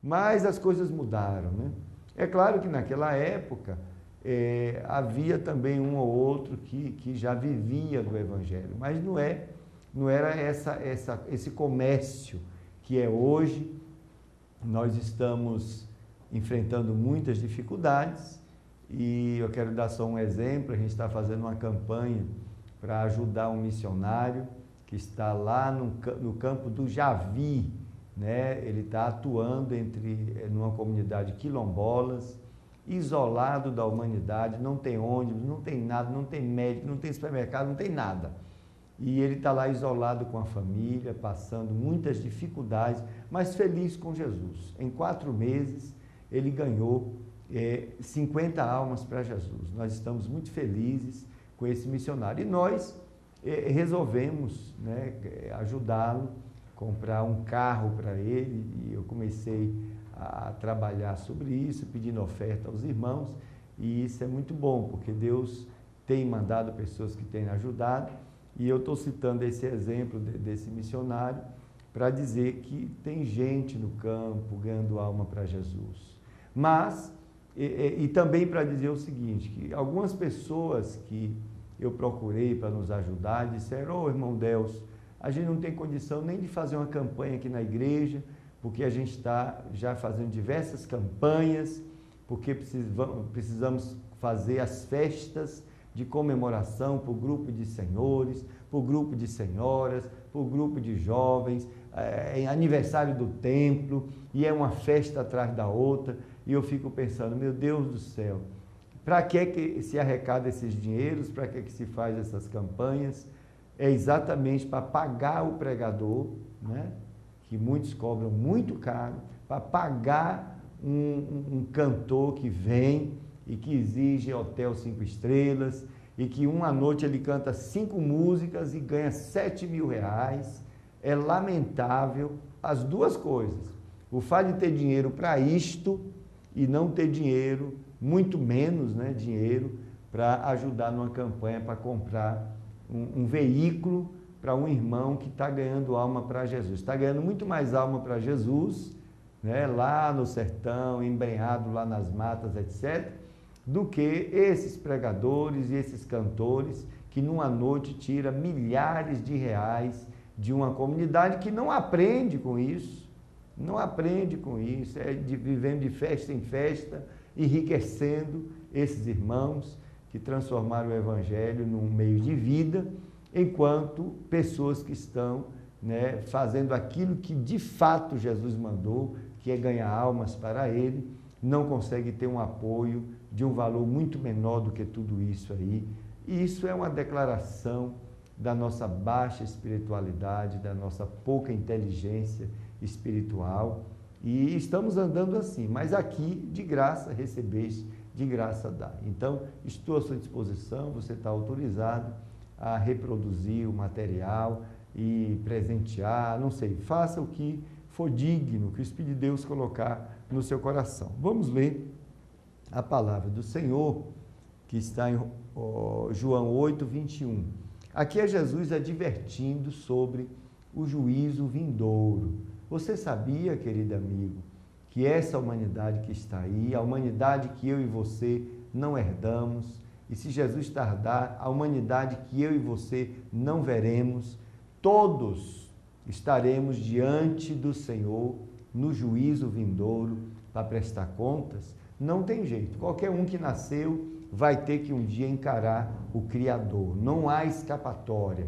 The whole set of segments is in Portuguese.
Mas as coisas mudaram, né? É claro que naquela época havia também um ou outro que já vivia do Evangelho, mas não era esse comércio que é hoje. Nós estamos enfrentando muitas dificuldades e eu quero dar só um exemplo. A gente está fazendo uma campanha para ajudar um missionário que está lá no campo do Javi, né? Ele está atuando numa comunidade quilombolas, isolado da humanidade, não tem ônibus, não tem nada, não tem médico, não tem supermercado, não tem nada. E ele está lá isolado com a família, passando muitas dificuldades, mas feliz com Jesus. Em 4 meses, ele ganhou 50 almas para Jesus. Nós estamos muito felizes com esse missionário. E nós resolvemos, né, ajudá-lo, comprar um carro para ele, e eu comecei a trabalhar sobre isso, pedindo oferta aos irmãos, e isso é muito bom, porque Deus tem mandado pessoas que têm ajudado, e eu estou citando esse exemplo desse missionário para dizer que tem gente no campo ganhando alma para Jesus. Mas, e também para dizer o seguinte, que algumas pessoas que eu procurei para nos ajudar disseram: ô irmão Delcio, a gente não tem condição nem de fazer uma campanha aqui na igreja, porque a gente está já fazendo diversas campanhas, porque precisamos fazer as festas de comemoração para o grupo de senhores, para o grupo de senhoras, para o grupo de jovens, aniversário do templo, e é uma festa atrás da outra, e eu fico pensando, meu Deus do céu, para que se arrecada esses dinheiros, para que se faz essas campanhas? É exatamente para pagar o pregador, né? Que muitos cobram muito caro, para pagar um cantor que vem e que exige hotel 5 estrelas, e que uma noite ele canta 5 músicas e ganha 7 mil reais. É lamentável as duas coisas. O fato de ter dinheiro para isto e não ter dinheiro, muito menos, né, dinheiro, para ajudar numa campanha para comprar um veículo para um irmão que está ganhando alma para Jesus. Está ganhando muito mais alma para Jesus, né, lá no sertão, embrenhado lá nas matas, etc., do que esses pregadores e esses cantores que numa noite tira milhares de reais de uma comunidade que não aprende com isso, vivendo de festa em festa, enriquecendo esses irmãos que transformaram o Evangelho num meio de vida, enquanto pessoas que estão, né, fazendo aquilo que de fato Jesus mandou, que é ganhar almas para Ele, não conseguem ter um apoio de um valor muito menor do que tudo isso aí. E isso é uma declaração da nossa baixa espiritualidade, da nossa pouca inteligência espiritual, e estamos andando assim, mas aqui de graça recebeste, de graça dá. Então, estou à sua disposição, você está autorizado a reproduzir o material e presentear, não sei, faça o que for digno, que o Espírito de Deus colocar no seu coração. Vamos ler a palavra do Senhor, que está em João 8, 21. Aqui é Jesus advertindo sobre o juízo vindouro. Você sabia, querido amigo, que essa humanidade que está aí, a humanidade que eu e você não herdamos, e se Jesus tardar, a humanidade que eu e você não veremos, todos estaremos diante do Senhor no juízo vindouro para prestar contas? Não tem jeito, qualquer um que nasceu vai ter que um dia encarar o Criador, não há escapatória,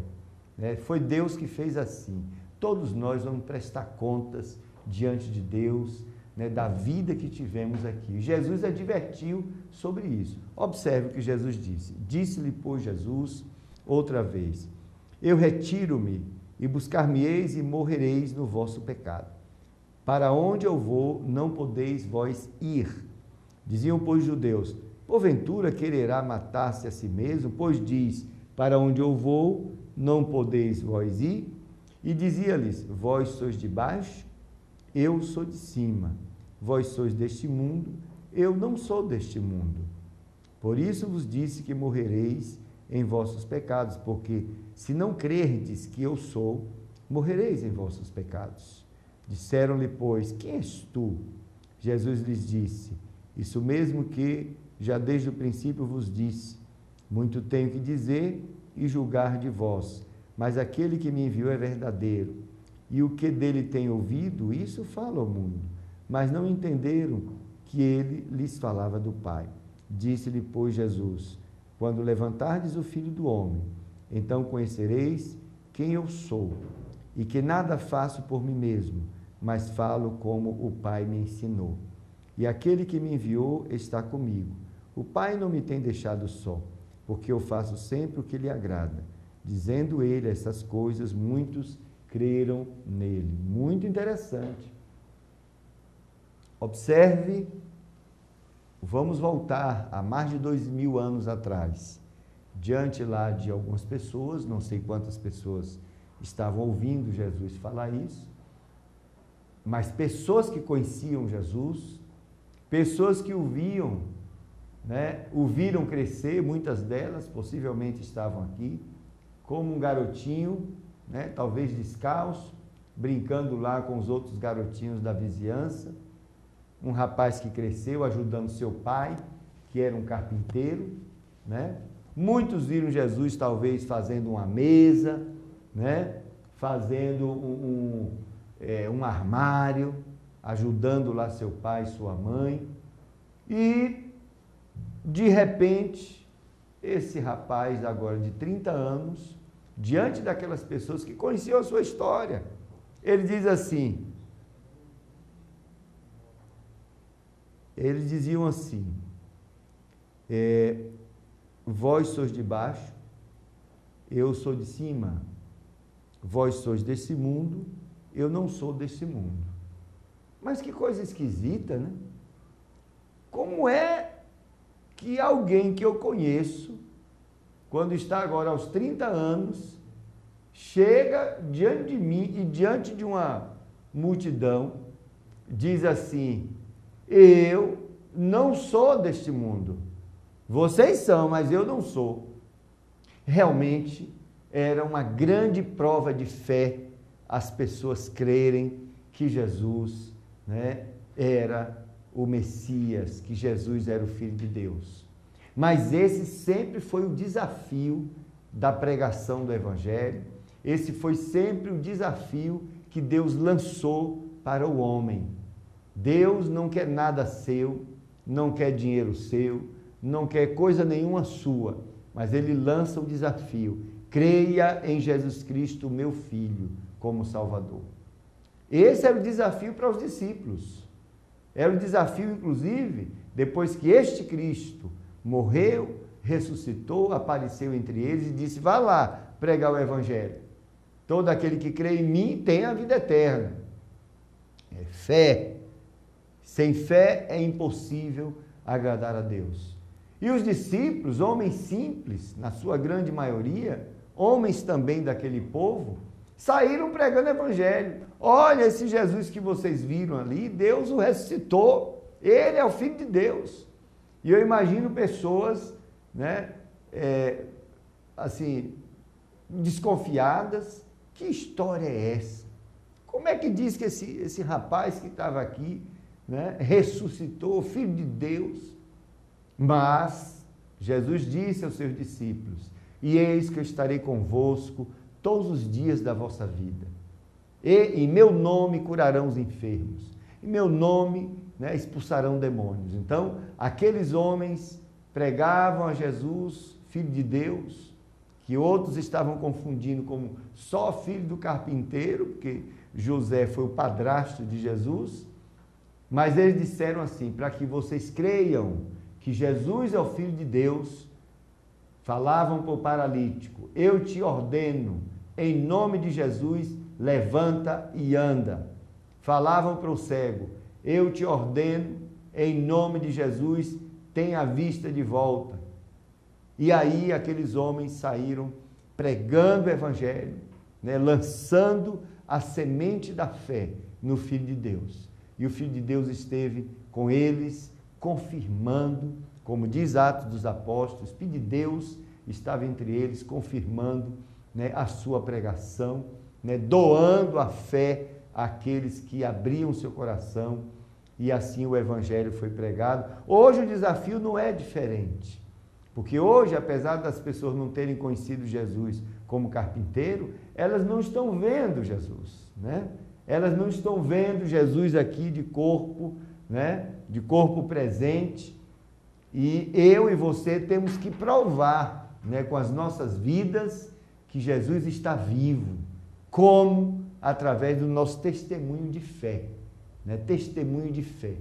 né? Foi Deus que fez assim. Todos nós vamos prestar contas diante de Deus, né, da vida que tivemos aqui. Jesus advertiu sobre isso. Observe o que Jesus disse. Disse-lhe, pois, Jesus outra vez: eu retiro-me e buscar-me-eis e morrereis no vosso pecado. Para onde eu vou, não podeis vós ir. Diziam, pois, os judeus: porventura quererá matar-se a si mesmo, pois diz, para onde eu vou, não podeis vós ir? E dizia-lhes, vós sois de baixo, eu sou de cima. Vós sois deste mundo, eu não sou deste mundo. Por isso vos disse que morrereis em vossos pecados, porque se não crerdes que eu sou, morrereis em vossos pecados. Disseram-lhe, pois, quem és tu? Jesus lhes disse: isso mesmo que já desde o princípio vos disse, muito tenho que dizer e julgar de vós, mas aquele que me enviou é verdadeiro, e o que dele tem ouvido, isso fala ao mundo, mas não entenderam que ele lhes falava do Pai. Disse-lhe, pois, Jesus: quando levantardes o Filho do Homem, então conhecereis quem eu sou, e que nada faço por mim mesmo, mas falo como o Pai me ensinou. E aquele que me enviou está comigo. O Pai não me tem deixado só, porque eu faço sempre o que lhe agrada. Dizendo ele essas coisas, muitos creram nele. Muito interessante. Observe, vamos voltar a mais de 2000 anos atrás, diante lá de algumas pessoas, não sei quantas pessoas estavam ouvindo Jesus falar isso, mas pessoas que conheciam Jesus, pessoas que o viam, o viram crescer, muitas delas possivelmente estavam aqui, como um garotinho, talvez descalço, brincando lá com os outros garotinhos da vizinhança, um rapaz que cresceu ajudando seu pai, que era um carpinteiro, Muitos viram Jesus talvez fazendo uma mesa, fazendo um armário, ajudando lá seu pai e sua mãe, e de repente, esse rapaz agora de 30 anos, diante daquelas pessoas que conheciam a sua história, ele diz assim, eles diziam assim, vós sois de baixo, eu sou de cima, vós sois desse mundo, eu não sou desse mundo. Mas que coisa esquisita, né? Como é que alguém que eu conheço, quando está agora aos 30 anos, chega diante de mim e diante de uma multidão, diz assim, eu não sou deste mundo. Vocês são, mas eu não sou. Realmente era uma grande prova de fé as pessoas crerem que Jesus, era o Messias, que Jesus era o Filho de Deus. Mas esse sempre foi o desafio da pregação do Evangelho, esse foi sempre o desafio que Deus lançou para o homem. Deus não quer nada seu, não quer dinheiro seu, não quer coisa nenhuma sua, mas Ele lança o desafio, creia em Jesus Cristo, meu Filho, como Salvador. Esse era o desafio para os discípulos. Era o desafio, inclusive, depois que este Cristo morreu, ressuscitou, apareceu entre eles e disse, vá lá pregar o Evangelho. Todo aquele que crê em mim tem a vida eterna. É fé. Sem fé é impossível agradar a Deus. E os discípulos, homens simples, na sua grande maioria, homens também daquele povo, saíram pregando o Evangelho. Olha esse Jesus que vocês viram ali, Deus o ressuscitou, Ele é o Filho de Deus. E eu imagino pessoas, assim, desconfiadas, que história é essa? Como é que diz que esse rapaz que estava aqui, ressuscitou, Filho de Deus? Mas Jesus disse aos seus discípulos, e eis que eu estarei convosco todos os dias da vossa vida. E em meu nome curarão os enfermos. Em meu nome expulsarão demônios. Então, aqueles homens pregavam a Jesus, Filho de Deus, que outros estavam confundindo como só filho do carpinteiro, porque José foi o padrasto de Jesus, mas eles disseram assim, para que vocês creiam que Jesus é o Filho de Deus, falavam para o paralítico, eu te ordeno, em nome de Jesus, levanta e anda. Falavam para o cego, eu te ordeno, em nome de Jesus, tenha a vista de volta. E aí aqueles homens saíram pregando o Evangelho, lançando a semente da fé no Filho de Deus. E o Filho de Deus esteve com eles, confirmando, como diz Atos dos Apóstolos, o Filho de Deus estava entre eles, confirmando a sua pregação, doando a fé àqueles que abriam seu coração e assim o evangelho foi pregado. Hoje o desafio não é diferente, porque hoje, apesar das pessoas não terem conhecido Jesus como carpinteiro, elas não estão vendo Jesus, né? Elas não estão vendo Jesus aqui de corpo, né? De corpo presente, e eu e você temos que provar, né, com as nossas vidas que Jesus está vivo. Como? Através do nosso testemunho de fé, né? Testemunho de fé.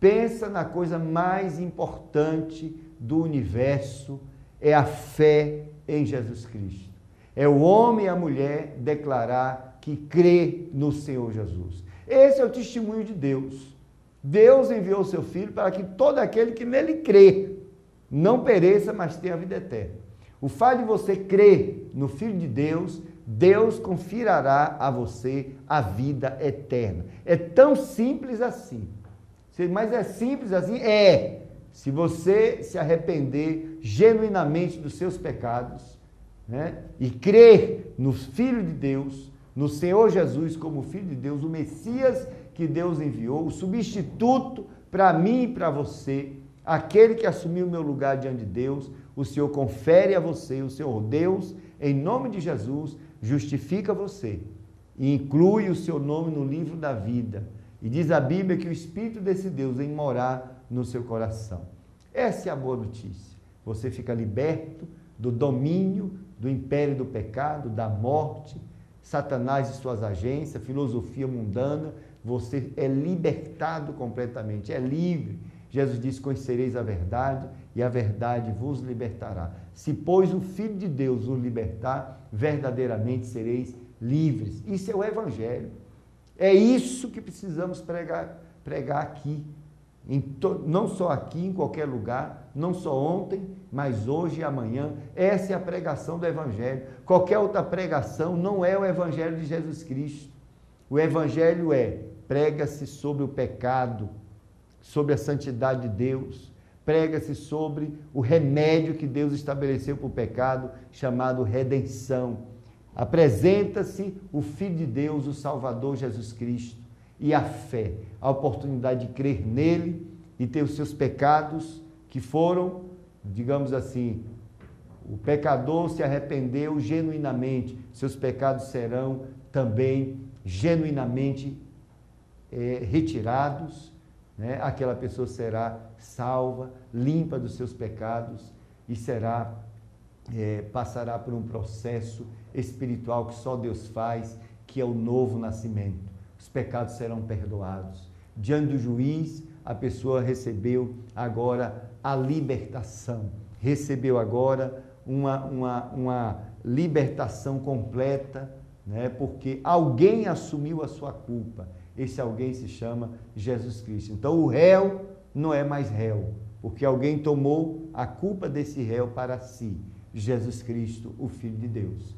Pensa na coisa mais importante do universo, é a fé em Jesus Cristo. É o homem e a mulher declarar que crê no Senhor Jesus. Esse é o testemunho de Deus. Deus enviou o seu Filho para que todo aquele que nele crê não pereça, mas tenha a vida eterna. O fato de você crer no Filho de Deus, Deus conferirá a você a vida eterna. É tão simples assim. Mas é simples assim? É. Se você se arrepender genuinamente dos seus pecados, né, e crer no Filho de Deus, no Senhor Jesus como Filho de Deus, o Messias que Deus enviou, o substituto para mim e para você, aquele que assumiu o meu lugar diante de Deus, o Senhor confere a você, o Senhor Deus, em nome de Jesus, justifica você e inclui o seu nome no livro da vida. E diz a Bíblia que o Espírito desse Deus vem morar no seu coração. Essa é a boa notícia. Você fica liberto do domínio, do império do pecado, da morte, Satanás e suas agências, filosofia mundana. Você é libertado completamente, é livre. Jesus disse: conhecereis a verdade e a verdade vos libertará. Se, pois, o Filho de Deus os libertar, verdadeiramente sereis livres. Isso é o Evangelho. É isso que precisamos pregar aqui. Não só aqui, em qualquer lugar, não só ontem, mas hoje e amanhã. Essa é a pregação do Evangelho. Qualquer outra pregação não é o Evangelho de Jesus Cristo. O Evangelho prega-se sobre o pecado, sobre a santidade de Deus, prega-se sobre o remédio que Deus estabeleceu para o pecado, chamado redenção. Apresenta-se o Filho de Deus, o Salvador Jesus Cristo, e a fé, a oportunidade de crer nele e ter os seus pecados que foram, digamos assim, o pecador se arrependeu genuinamente, seus pecados serão também genuinamente retirados, né? Aquela pessoa será salva, limpa dos seus pecados e passará por um processo espiritual que só Deus faz, que é o novo nascimento. Os pecados serão perdoados. Diante do juiz, a pessoa recebeu agora a libertação, recebeu agora uma libertação completa, né? Porque alguém assumiu a sua culpa. Esse alguém se chama Jesus Cristo. Então o réu não é mais réu, porque alguém tomou a culpa desse réu para si. Jesus Cristo, o Filho de Deus.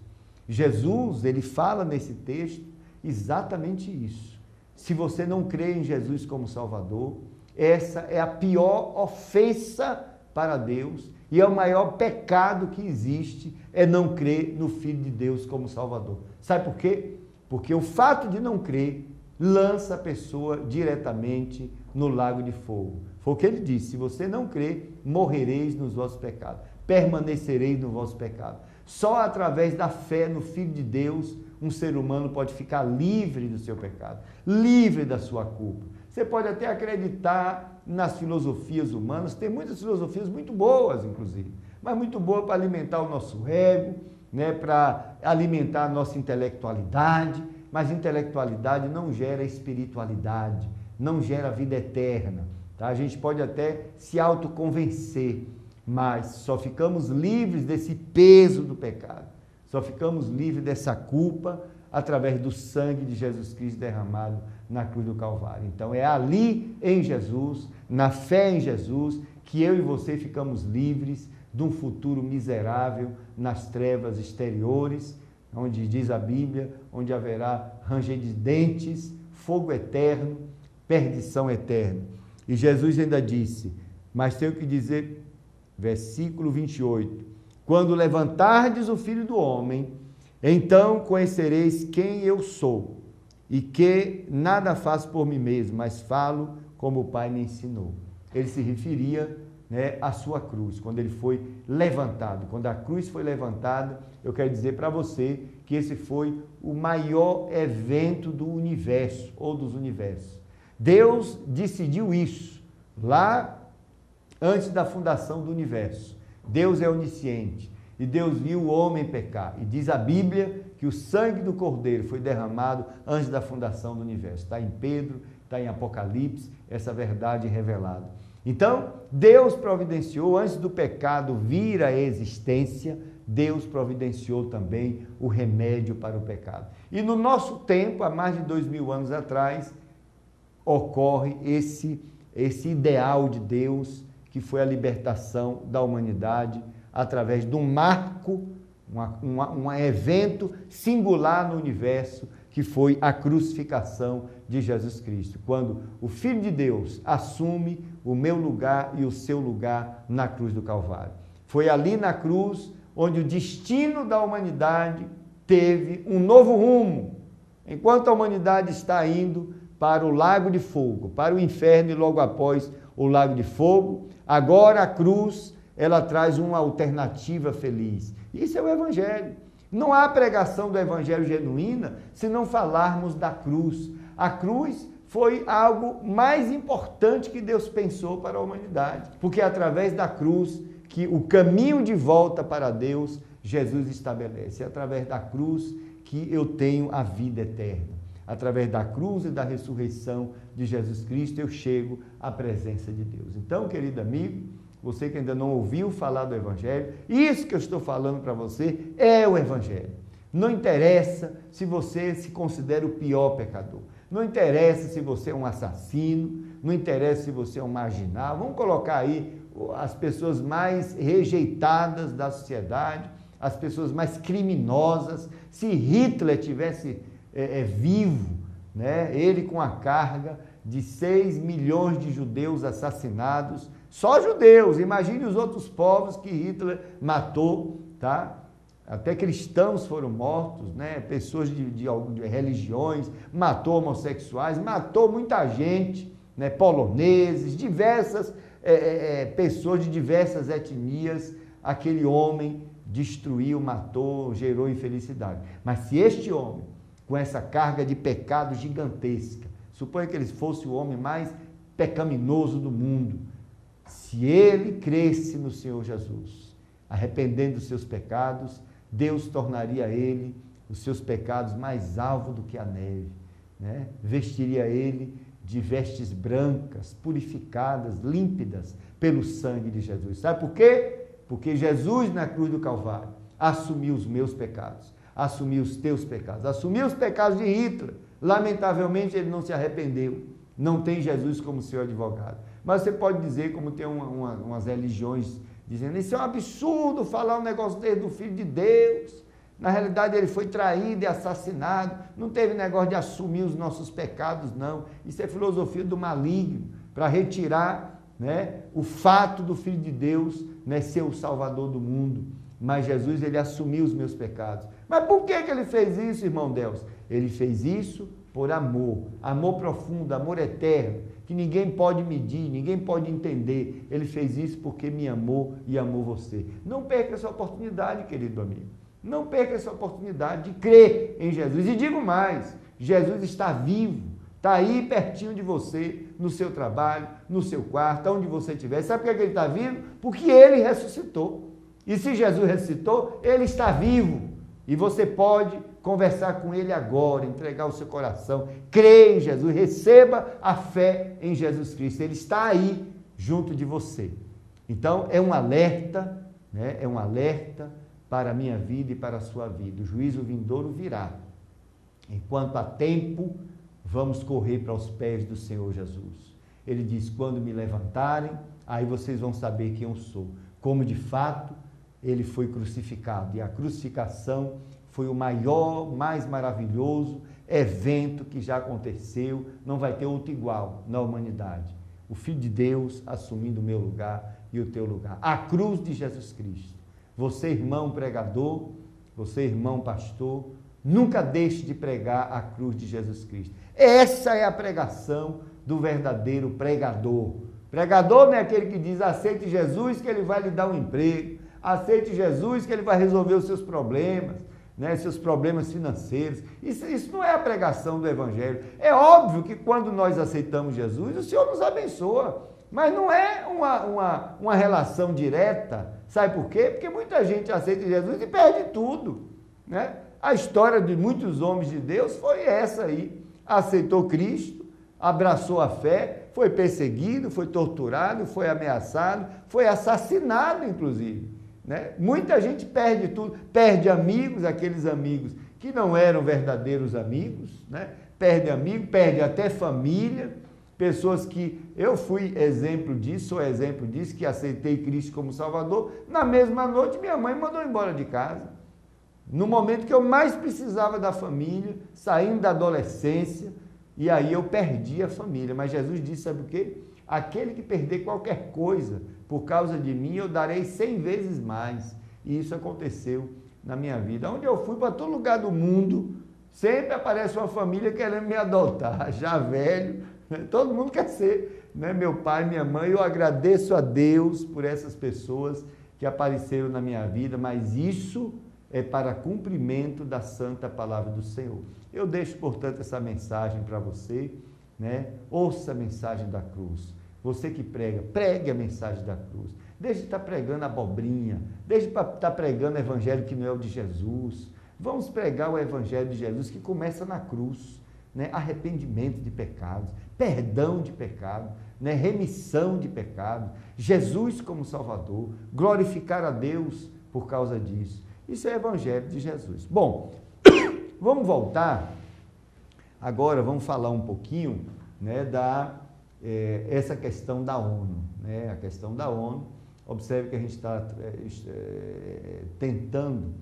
Jesus, ele fala nesse texto exatamente isso. Se você não crê em Jesus como Salvador, essa é a pior ofensa para Deus e é o maior pecado que existe, é não crer no Filho de Deus como Salvador. Sabe por quê? Porque o fato de não crer lança a pessoa diretamente no lago de fogo. Foi o que ele disse: se você não crer, morrereis nos vossos pecados, permanecereis no vosso pecado. Só através da fé no Filho de Deus, um ser humano pode ficar livre do seu pecado, livre da sua culpa. Você pode até acreditar nas filosofias humanas, tem muitas filosofias muito boas, inclusive, mas muito boas para alimentar o nosso ego, né, para alimentar a nossa intelectualidade, mas intelectualidade não gera espiritualidade, não gera vida eterna. Tá? A gente pode até se autoconvencer, mas só ficamos livres desse peso do pecado, só ficamos livres dessa culpa através do sangue de Jesus Cristo derramado na cruz do Calvário. Então é ali em Jesus, na fé em Jesus, que eu e você ficamos livres de um futuro miserável nas trevas exteriores, onde diz a Bíblia, onde haverá ranger de dentes, fogo eterno, perdição eterna. E Jesus ainda disse, mas tenho que dizer, versículo 28, quando levantardes o Filho do Homem, então conhecereis quem eu sou, e que nada faço por mim mesmo, mas falo como o Pai me ensinou. Ele se referia, né, à sua cruz, quando ele foi levantado. Quando a cruz foi levantada, eu quero dizer para você que esse foi o maior evento do universo, ou dos universos. Deus decidiu isso lá antes da fundação do universo. Deus é onisciente e Deus viu o homem pecar. E diz a Bíblia que o sangue do Cordeiro foi derramado antes da fundação do universo. Está em Pedro, está em Apocalipse, essa verdade revelada. Então, Deus providenciou, antes do pecado vir à existência, Deus providenciou também o remédio para o pecado. E no nosso tempo, há mais de 2000 anos atrás, ocorre esse ideal de Deus, que foi a libertação da humanidade através de um marco, um evento singular no universo, que foi a crucificação de Jesus Cristo, quando o Filho de Deus assume o meu lugar e o seu lugar na cruz do Calvário. Foi ali na cruz onde o destino da humanidade teve um novo rumo. Enquanto a humanidade está indo para o lago de fogo, para o inferno e logo após o lago de fogo, agora a cruz, ela traz uma alternativa feliz. Isso é o Evangelho. Não há pregação do Evangelho genuína se não falarmos da cruz. A cruz foi algo mais importante que Deus pensou para a humanidade, porque é através da cruz que o caminho de volta para Deus, Jesus estabelece. É através da cruz que eu tenho a vida eterna. Através da cruz e da ressurreição de Jesus Cristo, eu chego à presença de Deus. Então, querido amigo, você que ainda não ouviu falar do Evangelho, isso que eu estou falando para você é o Evangelho. Não interessa se você se considera o pior pecador. Não interessa se você é um assassino, não interessa se você é um marginal. Vamos colocar aí as pessoas mais rejeitadas da sociedade, as pessoas mais criminosas. Se Hitler tivesse vivo, né, ele com a carga de 6 milhões de judeus assassinados, só judeus, imagine os outros povos que Hitler matou, tá? Até cristãos foram mortos, né? Pessoas de religiões, matou homossexuais, matou muita gente, né? Poloneses, diversas pessoas de diversas etnias, aquele homem destruiu, matou, gerou infelicidade. Mas se este homem, com essa carga de pecado gigantesca, suponha que ele fosse o homem mais pecaminoso do mundo, se ele cresce no Senhor Jesus, arrependendo dos seus pecados, Deus tornaria ele os seus pecados mais alvos do que a neve, né? Vestiria ele de vestes brancas, purificadas, límpidas pelo sangue de Jesus. Sabe por quê? Porque Jesus na cruz do Calvário assumiu os meus pecados, assumiu os teus pecados, assumiu os pecados de Hitler. Lamentavelmente ele não se arrependeu, não tem Jesus como seu advogado. Mas você pode dizer, como tem umas religiões dizendo, isso é um absurdo falar um negócio desse do Filho de Deus. Na realidade ele foi traído e assassinado, não teve negócio de assumir os nossos pecados, não. Isso é filosofia do maligno, para retirar, né, o fato do Filho de Deus, né, ser o Salvador do mundo. Mas Jesus, ele assumiu os meus pecados. Mas por que ele fez isso, irmão Deus? Ele fez isso por amor, amor profundo, amor eterno, que ninguém pode medir, ninguém pode entender. Ele fez isso porque me amou e amou você. Não perca essa oportunidade, querido amigo. Não perca essa oportunidade de crer em Jesus. E digo mais, Jesus está vivo, está aí pertinho de você, no seu trabalho, no seu quarto, onde você estiver. Sabe por que ele está vivo? Porque ele ressuscitou. E se Jesus ressuscitou, ele está vivo. E você pode conversar com ele agora, entregar o seu coração, crer em Jesus, receba a fé em Jesus Cristo. Ele está aí junto de você. Então, é um alerta, né? É um alerta para a minha vida e para a sua vida. O juízo vindouro virá. Enquanto há tempo, vamos correr para os pés do Senhor Jesus. Ele diz, quando me levantarem, aí vocês vão saber quem eu sou. Como de fato, ele foi crucificado. E a crucificação foi o maior, mais maravilhoso evento que já aconteceu. Não vai ter outro igual na humanidade. O Filho de Deus assumindo o meu lugar e o teu lugar. A cruz de Jesus Cristo. Você, irmão pregador, você, irmão pastor, Nunca deixe de pregar a cruz de Jesus Cristo. Essa é a pregação do verdadeiro pregador. Pregador não é aquele que diz, aceite Jesus que ele vai lhe dar um emprego, aceite Jesus que ele vai resolver os seus problemas, né, seus problemas financeiros. Isso não é a pregação do Evangelho. É óbvio que quando nós aceitamos Jesus, o Senhor nos abençoa, mas não é uma relação direta. Sabe por quê? Porque muita gente aceita Jesus e perde tudo, né? A história de muitos homens de Deus foi essa aí. Aceitou Cristo, abraçou a fé, foi perseguido, foi torturado, foi ameaçado, foi assassinado, inclusive, né? Muita gente perde tudo, perde amigos, aqueles amigos que não eram verdadeiros amigos, né? Perde amigo, perde até família, pessoas que eu fui exemplo disso, sou exemplo disso, que aceitei Cristo como Salvador, na mesma noite minha mãe mandou embora de casa. No momento que eu mais precisava da família, saindo da adolescência, e aí eu perdi a família. Mas Jesus disse, sabe o quê? Aquele que perder qualquer coisa por causa de mim, eu darei 100 vezes mais. E isso aconteceu na minha vida. Onde eu fui, para todo lugar do mundo, sempre aparece uma família querendo me adotar, já velho, né? Todo mundo quer ser, né? Meu pai, minha mãe. Eu agradeço a Deus por essas pessoas que apareceram na minha vida, mas isso é para cumprimento da santa palavra do Senhor. Eu deixo, portanto, essa mensagem para você, né? Ouça a mensagem da cruz. Você que prega, pregue a mensagem da cruz. Deixe de estar pregando abobrinha, deixe de estar pregando o evangelho que não é o de Jesus. Vamos pregar o evangelho de Jesus que começa na cruz, né? Arrependimento de pecados, perdão de pecado, né? Remissão de pecado, Jesus como Salvador, glorificar a Deus por causa disso. Isso é o Evangelho de Jesus. Bom, vamos voltar, agora vamos falar um pouquinho, né, essa questão da ONU. Né, a questão da ONU, observe que a gente está tentando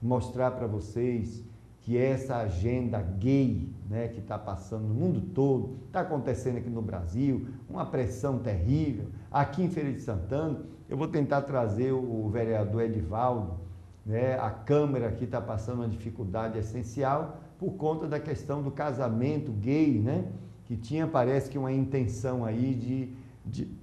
mostrar para vocês que essa agenda gay, né, que está passando no mundo todo, está acontecendo aqui no Brasil, uma pressão terrível, aqui em Feira de Santana. Eu vou tentar trazer o vereador Edivaldo, né? A Câmara aqui está passando uma dificuldade essencial por conta da questão do casamento gay, né? Que tinha, parece que, uma intenção aí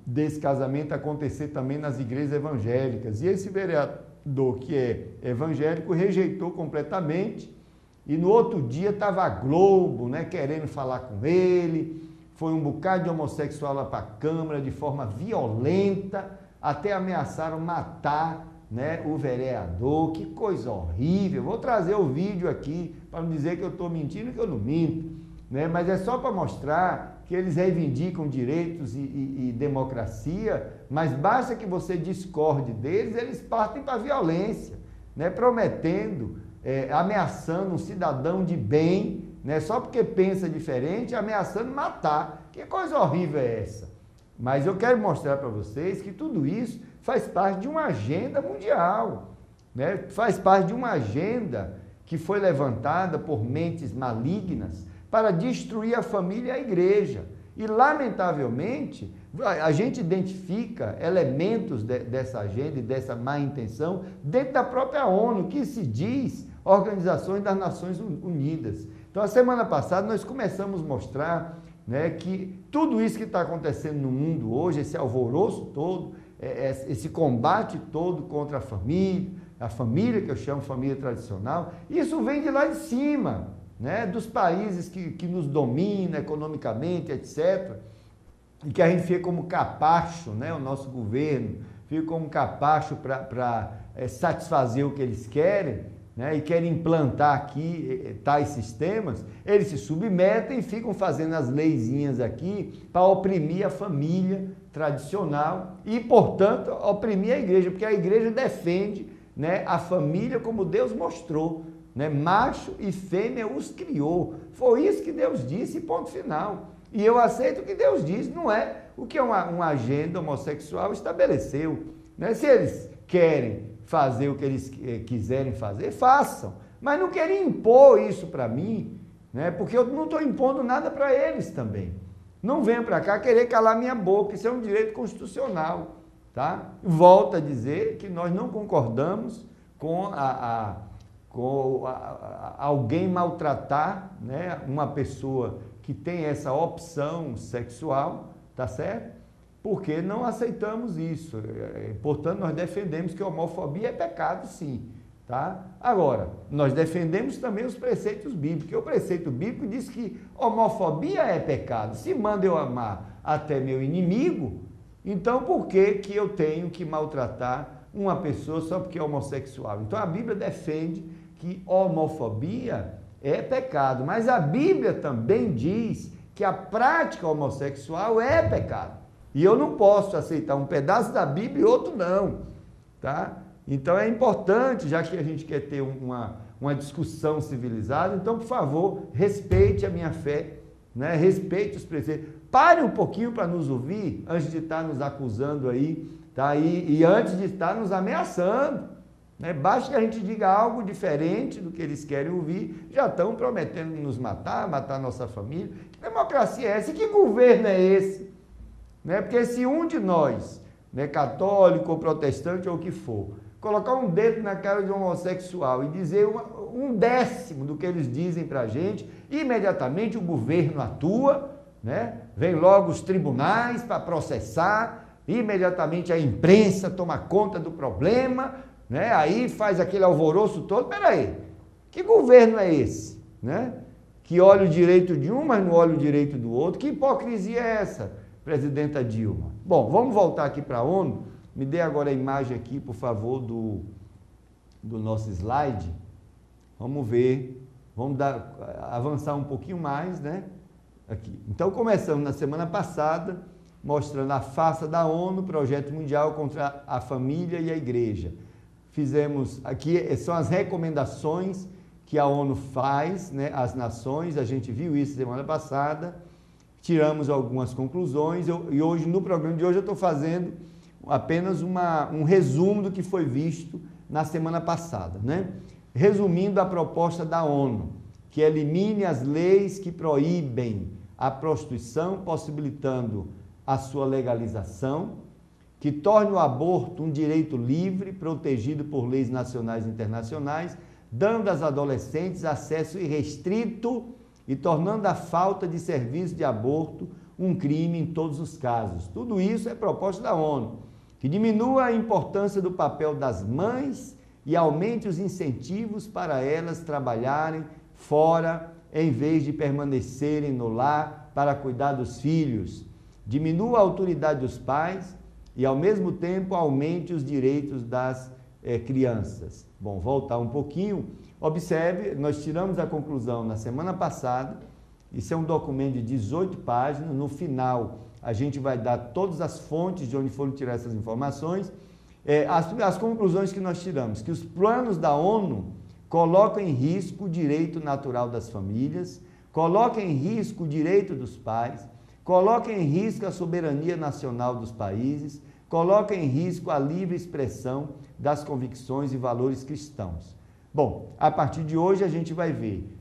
desse casamento acontecer também nas igrejas evangélicas. E esse vereador, que é evangélico, rejeitou completamente, e no outro dia estava a Globo, né, querendo falar com ele. Foi um bocado de homossexual lá para a Câmara, de forma violenta, até ameaçaram matar, né, o vereador. Que coisa horrível. Vou trazer o vídeo aqui para não dizer que eu estou mentindo, que eu não minto, né? Mas é só para mostrar que eles reivindicam direitos e democracia, mas basta que você discorde deles, eles partem para a violência, né? Prometendo, ameaçando um cidadão de bem, né? Só porque pensa diferente, ameaçando matar. Que coisa horrível é essa? Mas eu quero mostrar para vocês que tudo isso faz parte de uma agenda mundial, né? Faz parte de uma agenda que foi levantada por mentes malignas para destruir a família e a igreja. E, lamentavelmente, a gente identifica elementos dessa agenda e dessa má intenção dentro da própria ONU, que se diz Organizações das Nações Unidas. Então, a semana passada, nós começamos a mostrar, né, que tudo isso que está acontecendo no mundo hoje, esse alvoroço todo, esse combate todo contra a família que eu chamo família tradicional, isso vem de lá de cima, né, dos países que nos dominam economicamente, etc., e que a gente fica como capacho, né, o nosso governo fica como capacho para satisfazer o que eles querem, né, e querem implantar aqui tais sistemas. Eles se submetem e ficam fazendo as leizinhas aqui para oprimir a família tradicional e, portanto, oprimir a igreja, porque a igreja defende, né, a família como Deus mostrou, né, macho e fêmea os criou. Foi isso que Deus disse, ponto final. E eu aceito o que Deus diz, não é o que uma agenda homossexual estabeleceu, né? Se eles querem fazer o que eles quiserem fazer, façam, mas não querem impor isso para mim, né? Porque eu não estou impondo nada para eles também. Não venham para cá querer calar minha boca, isso é um direito constitucional, tá? Volto a dizer que nós não concordamos com alguém maltratar, né, uma pessoa que tem essa opção sexual, tá certo? Porque não aceitamos isso. Portanto, nós defendemos que a homofobia é pecado, sim. Tá? Agora, nós defendemos também os preceitos bíblicos, porque o preceito bíblico diz que homofobia é pecado. Se manda eu amar até meu inimigo, então por que que eu tenho que maltratar uma pessoa só porque é homossexual? Então a Bíblia defende que homofobia é pecado, mas a Bíblia também diz que a prática homossexual é pecado. E eu não posso aceitar um pedaço da Bíblia e outro não, tá? Então é importante, já que a gente quer ter uma discussão civilizada, então, por favor, respeite a minha fé, né? Respeite os preceitos. Pare um pouquinho para nos ouvir, antes de estar nos acusando aí, tá? E antes de estar nos ameaçando, né? Basta que a gente diga algo diferente do que eles querem ouvir, já estão prometendo nos matar, matar nossa família. Que democracia é essa? Que governo é esse? Né? Porque se um de nós, né, católico ou protestante ou o que for, colocar um dedo na cara de um homossexual e dizer um décimo do que eles dizem para a gente, imediatamente o governo atua, né? Vem logo os tribunais para processar, imediatamente a imprensa toma conta do problema, né? Aí faz aquele alvoroço todo. Peraí, que governo é esse? Né? Que olha o direito de um, mas não olha o direito do outro. Que hipocrisia é essa, presidenta Dilma? Bom, vamos voltar aqui para a ONU. Me dê agora a imagem aqui, por favor, do nosso slide. Vamos ver, vamos avançar um pouquinho mais, né? Aqui. Então, começamos na semana passada, mostrando a farsa da ONU, Projeto Mundial contra a Família e a Igreja. Fizemos, aqui são as recomendações que a ONU faz, né, às nações, a gente viu isso semana passada, tiramos algumas conclusões, e hoje, no programa de hoje, eu estou fazendo apenas um resumo do que foi visto na semana passada, né? Resumindo a proposta da ONU, que elimine as leis que proíbem a prostituição, possibilitando a sua legalização, que torne o aborto um direito livre, protegido por leis nacionais e internacionais, dando às adolescentes acesso irrestrito e tornando a falta de serviço de aborto um crime em todos os casos. Tudo isso é proposta da ONU, que diminua a importância do papel das mães e aumente os incentivos para elas trabalharem fora, em vez de permanecerem no lar para cuidar dos filhos. Diminua a autoridade dos pais e, ao mesmo tempo, aumente os direitos das crianças. Bom, voltar um pouquinho. Observe, nós tiramos a conclusão na semana passada. Isso é um documento de 18 páginas. No final, a gente vai dar todas as fontes de onde foram tirar essas informações. As conclusões que nós tiramos, que os planos da ONU colocam em risco o direito natural das famílias, colocam em risco o direito dos pais, colocam em risco a soberania nacional dos países, colocam em risco a livre expressão das convicções e valores cristãos. Bom, a partir de hoje a gente vai ver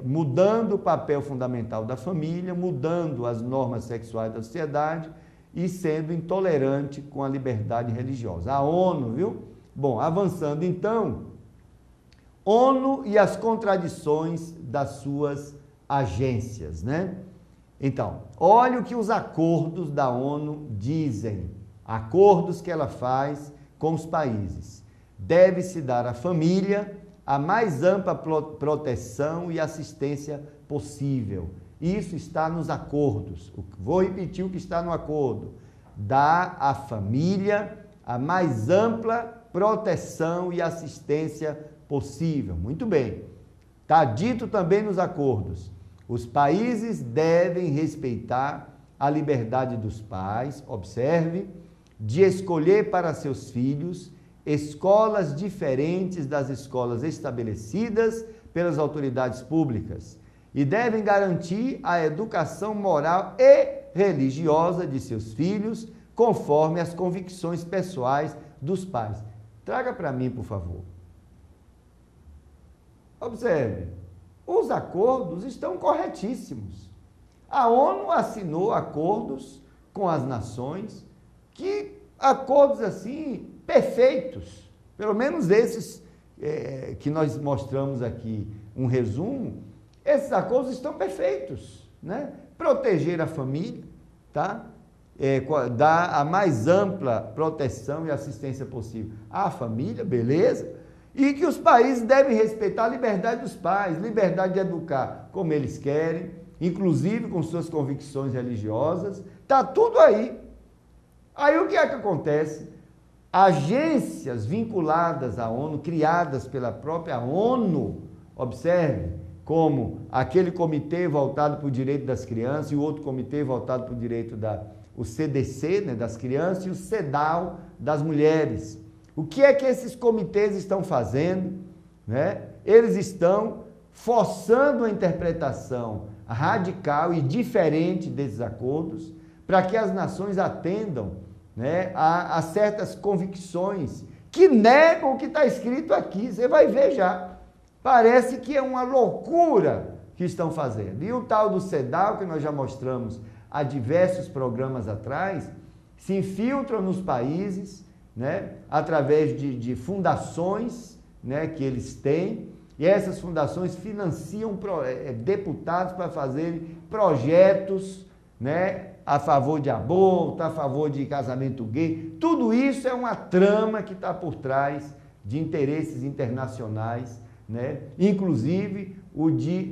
mudando o papel fundamental da família, mudando as normas sexuais da sociedade e sendo intolerante com a liberdade religiosa. A ONU, viu? Bom, avançando então, ONU e as contradições das suas agências, né? Então, olha o que os acordos da ONU dizem, acordos que ela faz com os países. Deve-se dar à família a mais ampla proteção e assistência possível. Isso está nos acordos. Vou repetir o que está no acordo. Dá à família a mais ampla proteção e assistência possível. Muito bem. Está dito também nos acordos. Os países devem respeitar a liberdade dos pais, observe, de escolher para seus filhos escolas diferentes das escolas estabelecidas pelas autoridades públicas e devem garantir a educação moral e religiosa de seus filhos conforme as convicções pessoais dos pais. Traga para mim, por favor. Observe, os acordos estão corretíssimos. A ONU assinou acordos com as nações, acordos assim perfeitos, pelo menos esses que nós mostramos aqui um resumo, esses acordos estão perfeitos, né? Proteger a família, tá? Dar a mais ampla proteção e assistência possível à família, beleza? E que os países devem respeitar a liberdade dos pais, liberdade de educar como eles querem, inclusive com suas convicções religiosas, tá tudo aí. Aí o que é que acontece? Agências vinculadas à ONU, criadas pela própria ONU, observe, como aquele comitê voltado para o direito das crianças e o outro comitê voltado para o direito o CDC, né, das crianças, e o CEDAW das mulheres. O que é que esses comitês estão fazendo? Né? Eles estão forçando a interpretação radical e diferente desses acordos para que as nações atendam, né, a certas convicções que negam o que está escrito aqui. Você vai ver já. Parece que é uma loucura que estão fazendo. E o tal do CEDAW, que nós já mostramos há diversos programas atrás, se infiltram nos países, né, através de fundações, né, que eles têm, e essas fundações financiam deputados para fazerem projetos, né, a favor de aborto, a favor de casamento gay. Tudo isso é uma trama que está por trás de interesses internacionais, né, inclusive o de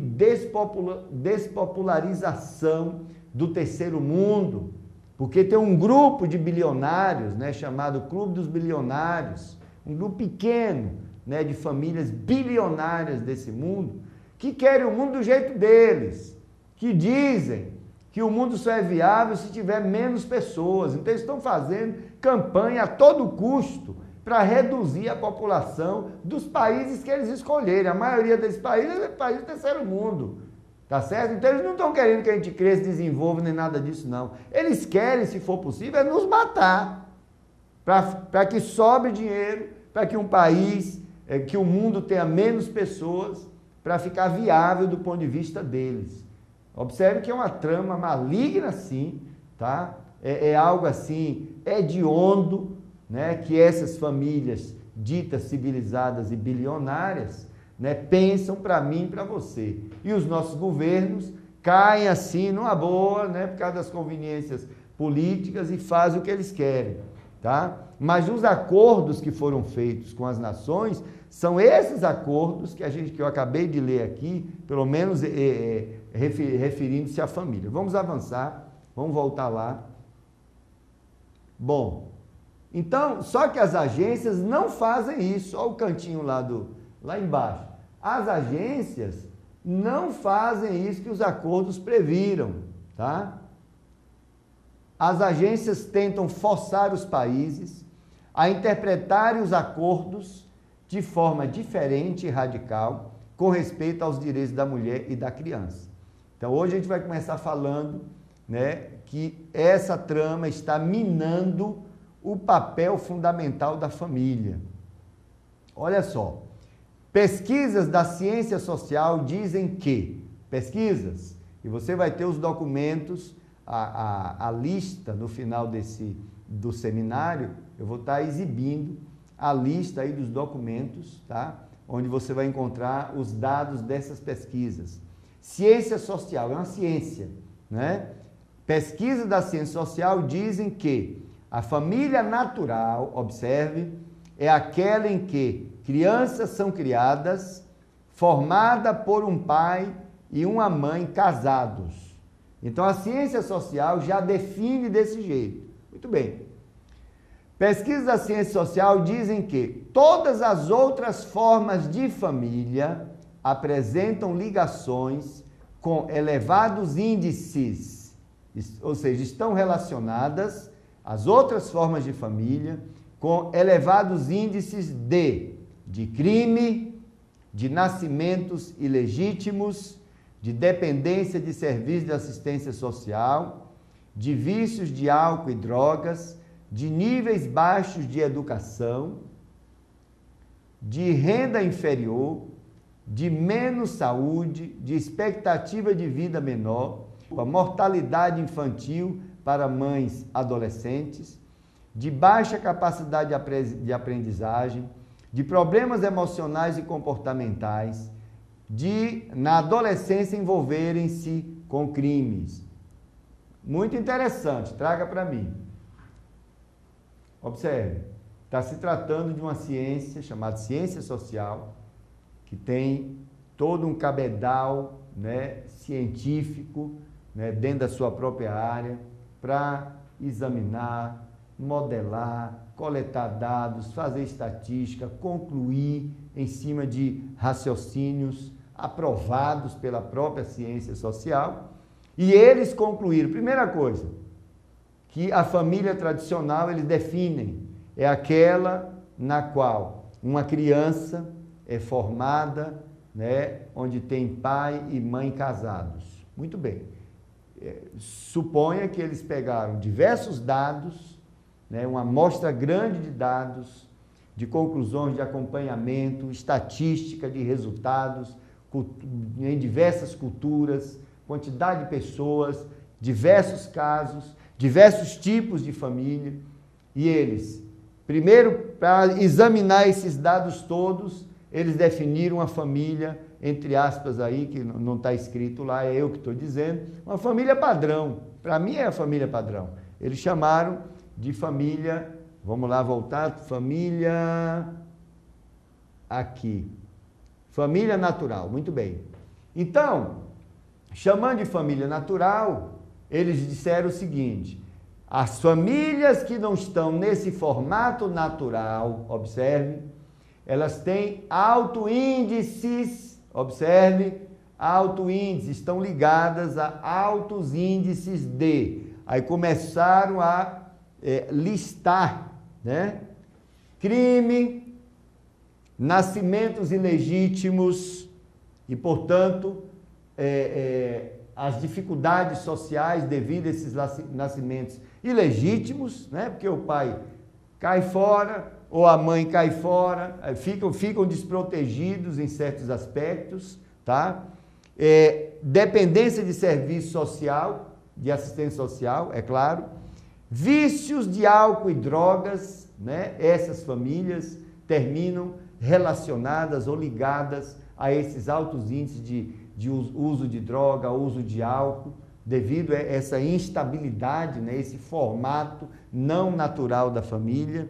despopularização do terceiro mundo, porque tem um grupo de bilionários, né, chamado Clube dos Bilionários, um grupo pequeno, né, de famílias bilionárias desse mundo, que querem o mundo do jeito deles, que dizem que o mundo só é viável se tiver menos pessoas. Então eles estão fazendo campanha a todo custo para reduzir a população dos países que eles escolherem. A maioria desses países é país do terceiro mundo. Tá certo? Então eles não estão querendo que a gente cresça, desenvolva, nem nada disso, não. Eles querem, se for possível, é nos matar. Para que sobre dinheiro, para que um país, que o mundo tenha menos pessoas, para ficar viável do ponto de vista deles. Observe que é uma trama maligna, sim, tá? É algo assim, hediondo, né? Que essas famílias ditas civilizadas e bilionárias, né, pensam para mim e para você. E os nossos governos caem assim, numa boa, né, por causa das conveniências políticas, e fazem o que eles querem. Tá? Mas os acordos que foram feitos com as nações são esses acordos que eu acabei de ler aqui, pelo menos referindo-se à família. Vamos avançar, vamos voltar lá. Bom, então, só que as agências não fazem isso. Olha o cantinho lá embaixo. As agências não fazem isso que os acordos previram, tá? As agências tentam forçar os países a interpretarem os acordos de forma diferente e radical com respeito aos direitos da mulher e da criança. Então, hoje a gente vai começar falando, né, que essa trama está minando o papel fundamental da família. Olha só. Pesquisas da ciência social dizem que, pesquisas, e você vai ter os documentos, a lista no final do seminário, eu vou estar exibindo a lista aí dos documentos, tá? Onde você vai encontrar os dados dessas pesquisas. Ciência social, é uma ciência, né? Pesquisas da ciência social dizem que a família natural, observe, é aquela em que crianças são criadas, formada por um pai e uma mãe casados. Então, a ciência social já define desse jeito. Muito bem. Pesquisas da ciência social dizem que todas as outras formas de família apresentam ligações com elevados índices, ou seja, estão relacionadas as outras formas de família com elevados índices de crime, de nascimentos ilegítimos, de dependência de serviços de assistência social, de vícios de álcool e drogas, de níveis baixos de educação, de renda inferior, de menos saúde, de expectativa de vida menor, a mortalidade infantil para mães adolescentes, de baixa capacidade de aprendizagem, de problemas emocionais e comportamentais, de, na adolescência, envolverem-se com crimes. Muito interessante, traga para mim. Observe, está se tratando de uma ciência chamada ciência social, que tem todo um cabedal, né, científico, né, dentro da sua própria área, para examinar, modelar, coletar dados, fazer estatística, concluir em cima de raciocínios aprovados pela própria ciência social. E eles concluíram, primeira coisa, que a família tradicional eles definem, é aquela na qual uma criança é formada, né, onde tem pai e mãe casados. Muito bem. Suponha que eles pegaram diversos dados, né, uma amostra grande de dados, de conclusões de acompanhamento, estatística de resultados em diversas culturas, quantidade de pessoas, diversos casos, diversos tipos de família, e eles, primeiro, para examinar esses dados todos, eles definiram uma família, entre aspas aí, que não está escrito lá, é eu que estou dizendo, uma família padrão. Para mim é a família padrão. Eles chamaram de família, vamos lá voltar, família aqui, família natural, muito bem. Então, chamando de família natural, eles disseram o seguinte: as famílias que não estão nesse formato natural, observe, elas têm alto índices, observe, alto índice, estão ligadas a altos índices de. Aí começaram a listar, né? Crime, nascimentos ilegítimos e, portanto, as dificuldades sociais devido a esses nascimentos ilegítimos, né? Porque o pai cai fora ou a mãe cai fora, ficam desprotegidos em certos aspectos, tá? Dependência de serviço social, de assistência social, é claro, vícios de álcool e drogas, né? Essas famílias terminam relacionadas ou ligadas a esses altos índices de uso de droga, uso de álcool, devido a essa instabilidade, né? Esse formato não natural da família,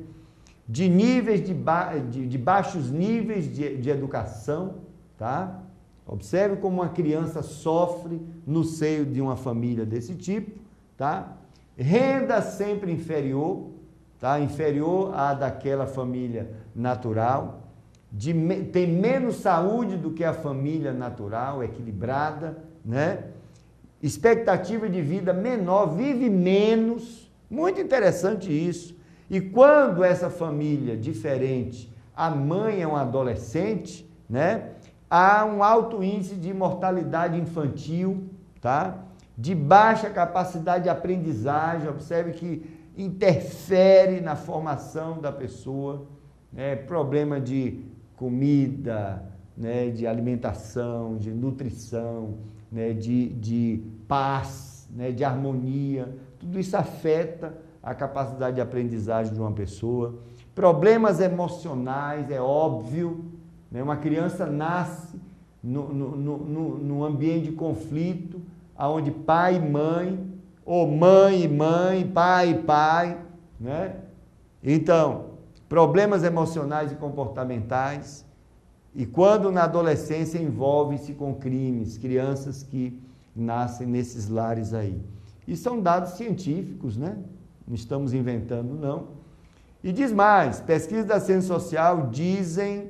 de níveis de baixos níveis de educação, tá? Observe como uma criança sofre no seio de uma família desse tipo, tá? Renda sempre inferior, tá? Inferior à daquela família natural, tem menos saúde do que a família natural, equilibrada, né? Expectativa de vida menor, vive menos, muito interessante isso. E quando essa família diferente, a mãe é um adolescente, né? Há um alto índice de mortalidade infantil, tá? De baixa capacidade de aprendizagem, observe que interfere na formação da pessoa, né? Problema de comida, né? De alimentação, de nutrição, né? De paz, né? De harmonia, tudo isso afeta a capacidade de aprendizagem de uma pessoa. Problemas emocionais, é óbvio, né? Uma criança nasce num ambiente de conflito, onde pai e mãe, ou mãe e mãe, pai e pai, né? Então, problemas emocionais e comportamentais, e quando na adolescência envolvem-se com crimes, crianças que nascem nesses lares aí. E são dados científicos, né? Não estamos inventando, não. E diz mais, pesquisas da ciência social dizem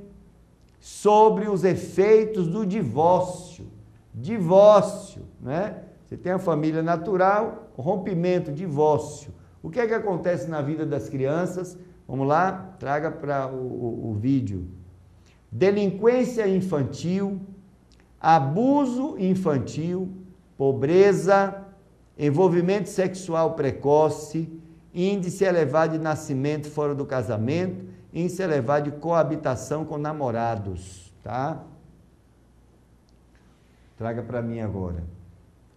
sobre os efeitos do divórcio. Divórcio, né? Você tem a família natural, rompimento, divórcio. O que é que acontece na vida das crianças? Vamos lá, traga para o vídeo. Delinquência infantil, abuso infantil, pobreza, envolvimento sexual precoce, índice elevado de nascimento fora do casamento, índice elevado de coabitação com namorados, tá? Traga para mim agora.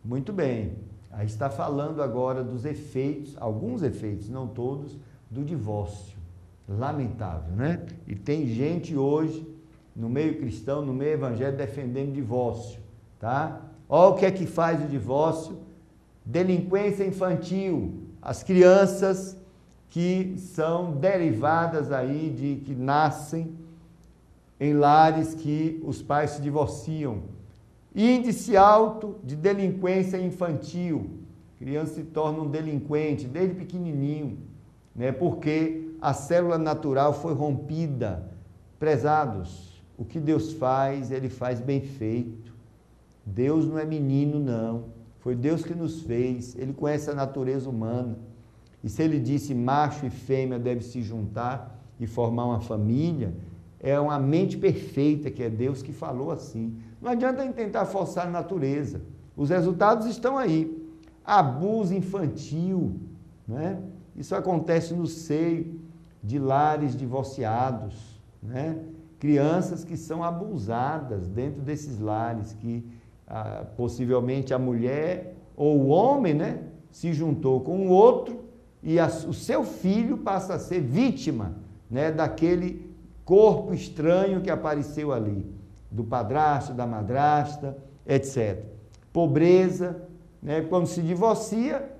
Muito bem, aí está falando agora dos efeitos, alguns efeitos, não todos, do divórcio. Lamentável, né? E tem gente hoje, no meio cristão, no meio evangélico, defendendo divórcio, tá? Olha o que é que faz o divórcio: delinquência infantil, as crianças que são derivadas aí que nascem em lares que os pais se divorciam. Índice alto de delinquência infantil, criança se torna um delinquente desde pequenininho, né? Porque a célula natural foi rompida. Prezados, o que Deus faz, Ele faz bem feito. Deus não é menino, não. Foi Deus que nos fez. Ele conhece a natureza humana. E se Ele disse macho e fêmea devem se juntar e formar uma família, é uma mente perfeita que é Deus que falou assim. Não adianta a gente tentar forçar a natureza. Os resultados estão aí. Abuso infantil, né? Isso acontece no seio de lares divorciados, né? Crianças que são abusadas dentro desses lares, que possivelmente a mulher ou o homem, né, se juntou com o outro e o seu filho passa a ser vítima, né, daquele corpo estranho que apareceu ali, do padrasto, da madrasta, etc. Pobreza, né? Quando se divorcia,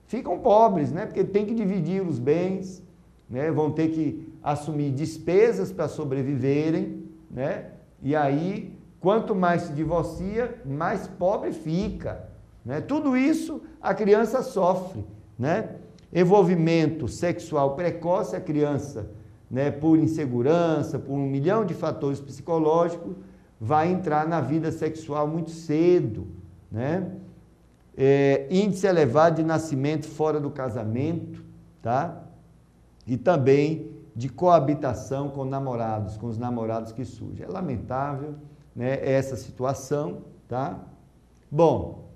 ficam pobres, né? Porque tem que dividir os bens, né? Vão ter que assumir despesas para sobreviverem, né? E aí, quanto mais se divorcia, mais pobre fica, né? Tudo isso a criança sofre, né? Envolvimento sexual precoce, a criança, né, por insegurança, por 1 milhão de fatores psicológicos, vai entrar na vida sexual muito cedo, né? Índice elevado de nascimento fora do casamento, tá? E também de coabitação com namorados, com os namorados que surgem. É lamentável, né, essa situação, tá? Bom,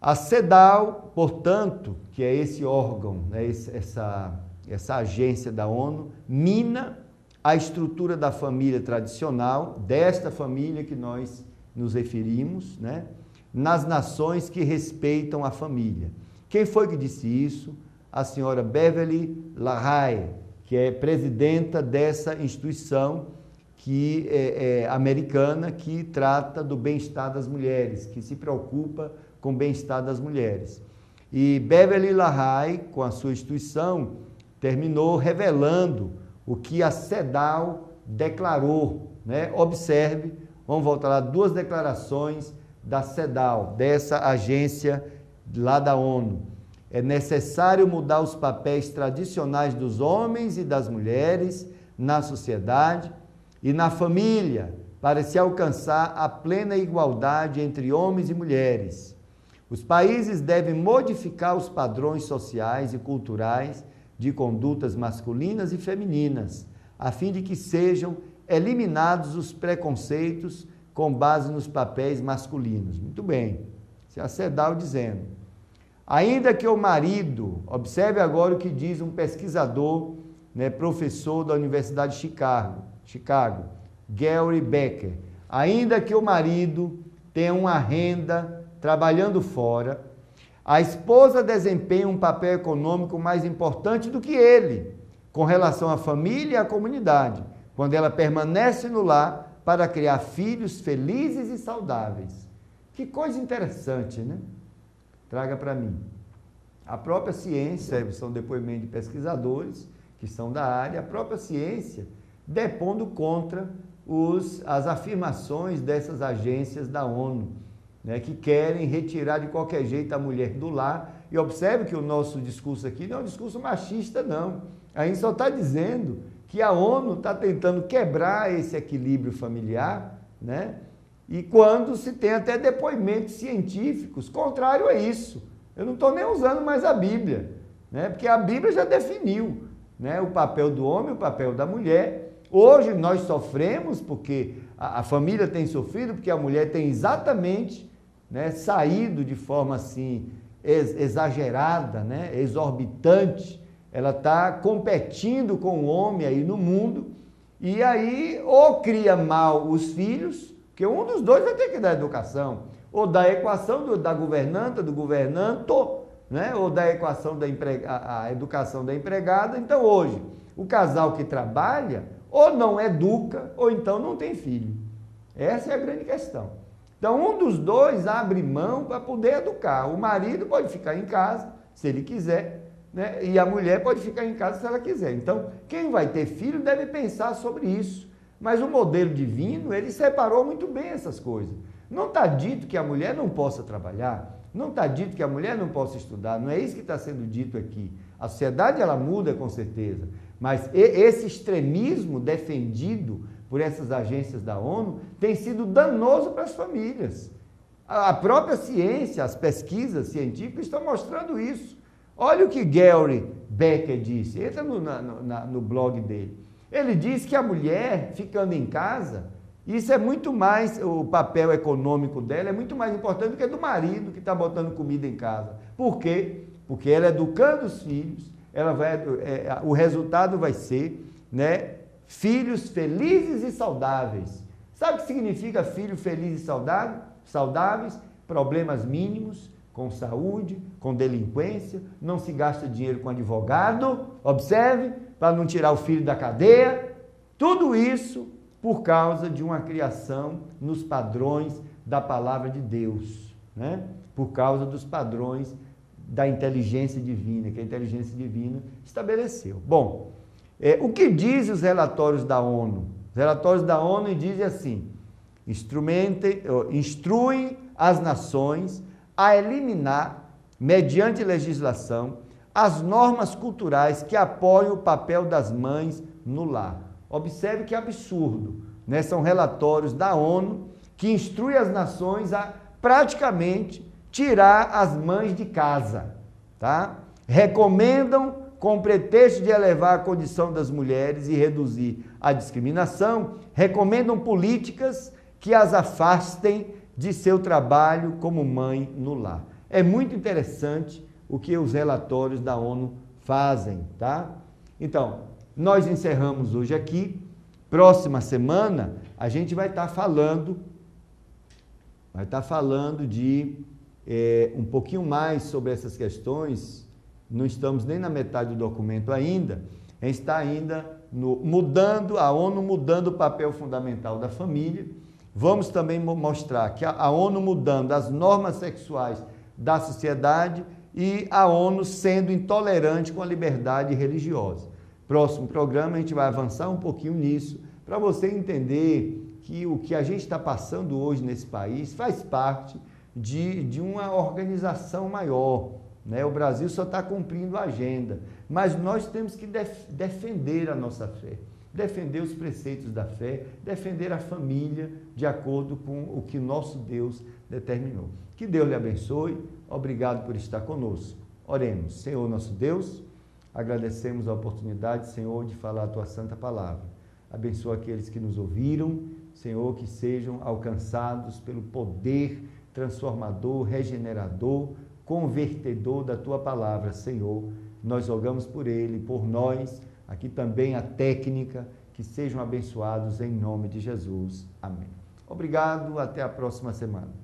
a CEDAW, portanto, que é esse órgão, né, essa agência da ONU, mina a estrutura da família tradicional, desta família que nós nos referimos, né, nas nações que respeitam a família. Quem foi que disse isso? A senhora Beverly LaHaye, que é presidenta dessa instituição que é americana, que trata do bem-estar das mulheres, que se preocupa com o bem-estar das mulheres. E Beverly LaHaye, com a sua instituição, terminou revelando o que a CEDAW declarou, né? Observe, vamos voltar lá, 2 declarações da CEDAW, dessa agência lá da ONU. É necessário mudar os papéis tradicionais dos homens e das mulheres na sociedade e na família, para se alcançar a plena igualdade entre homens e mulheres. Os países devem modificar os padrões sociais e culturais de condutas masculinas e femininas, a fim de que sejam eliminados os preconceitos com base nos papéis masculinos. Muito bem, isso é a CEDAW dizendo. Ainda que o marido, observe agora o que diz um pesquisador, né, professor da Universidade de Chicago, Gary Becker, ainda que o marido tenha uma renda trabalhando fora, a esposa desempenha um papel econômico mais importante do que ele, com relação à família e à comunidade, quando ela permanece no lar para criar filhos felizes e saudáveis. Que coisa interessante, né? Traga para mim. A própria ciência, são depoimentos de pesquisadores que são da área, a própria ciência depondo contra as afirmações dessas agências da ONU, né, que querem retirar de qualquer jeito a mulher do lar. E observe que o nosso discurso aqui não é um discurso machista, não. A gente só está dizendo que a ONU está tentando quebrar esse equilíbrio familiar, né? E quando se tem até depoimentos científicos, contrário a isso. Eu não estou nem usando mais a Bíblia, né? Porque a Bíblia já definiu, né, o papel do homem, o papel da mulher. Hoje nós sofremos porque a família tem sofrido, porque a mulher tem exatamente, né, saído de forma assim exagerada, né, exorbitante. Ela está competindo com o homem aí no mundo, e aí ou cria mal os filhos, porque um dos dois vai ter que dar educação, ou da equação da governanta, do governanto, né, ou da equação a educação da empregada. Então hoje, o casal que trabalha ou não educa ou então não tem filho. Essa é a grande questão. Então, um dos dois abre mão para poder educar. O marido pode ficar em casa, se ele quiser, né? E a mulher pode ficar em casa se ela quiser. Então, quem vai ter filho deve pensar sobre isso. Mas o modelo divino, ele separou muito bem essas coisas. Não está dito que a mulher não possa trabalhar, não está dito que a mulher não possa estudar, não é isso que está sendo dito aqui. A sociedade, ela muda com certeza, mas esse extremismo defendido por essas agências da ONU tem sido danoso para as famílias. A própria ciência, as pesquisas científicas estão mostrando isso. Olha o que Gary Becker disse, entra no blog dele. Ele diz que a mulher ficando em casa, isso é muito mais, o papel econômico dela é muito mais importante do que do marido que está botando comida em casa. Por quê? Porque ela educando os filhos, o resultado vai ser, né, filhos felizes e saudáveis. Sabe o que significa filho feliz e saudáveis? Problemas mínimos, com saúde, com delinquência, não se gasta dinheiro com advogado, observe, para não tirar o filho da cadeia. Tudo isso por causa de uma criação nos padrões da palavra de Deus, né? Por causa dos padrões da inteligência divina, que a inteligência divina estabeleceu. Bom, o que dizem os relatórios da ONU? Os relatórios da ONU dizem assim, instruem as nações a eliminar, mediante legislação, as normas culturais que apoiam o papel das mães no lar. Observe que absurdo, né? São relatórios da ONU que instruem as nações a praticamente tirar as mães de casa, tá? Recomendam, com pretexto de elevar a condição das mulheres e reduzir a discriminação, recomendam políticas que as afastem de seu trabalho como mãe no lar. É muito interessante o que os relatórios da ONU fazem, tá? Então, nós encerramos hoje aqui. Próxima semana, a gente vai estar falando de um pouquinho mais sobre essas questões. Não estamos nem na metade do documento ainda. A gente está ainda a ONU mudando o papel fundamental da família. Vamos também mostrar que a ONU mudando as normas sexuais da sociedade e a ONU sendo intolerante com a liberdade religiosa. Próximo programa a gente vai avançar um pouquinho nisso, para você entender que o que a gente está passando hoje nesse país faz parte de uma organização maior, né? O Brasil só está cumprindo a agenda, mas nós temos que defender a nossa fé, defender os preceitos da fé, defender a família de acordo com o que nosso Deus determinou. Que Deus lhe abençoe, obrigado por estar conosco. Oremos. Senhor nosso Deus, agradecemos a oportunidade, Senhor, de falar a Tua santa palavra. Abençoa aqueles que nos ouviram, Senhor, que sejam alcançados pelo poder transformador, regenerador, convertedor da Tua palavra, Senhor. Nós rogamos por ele, por nós, aqui também a técnica, que sejam abençoados em nome de Jesus. Amém. Obrigado, até a próxima semana.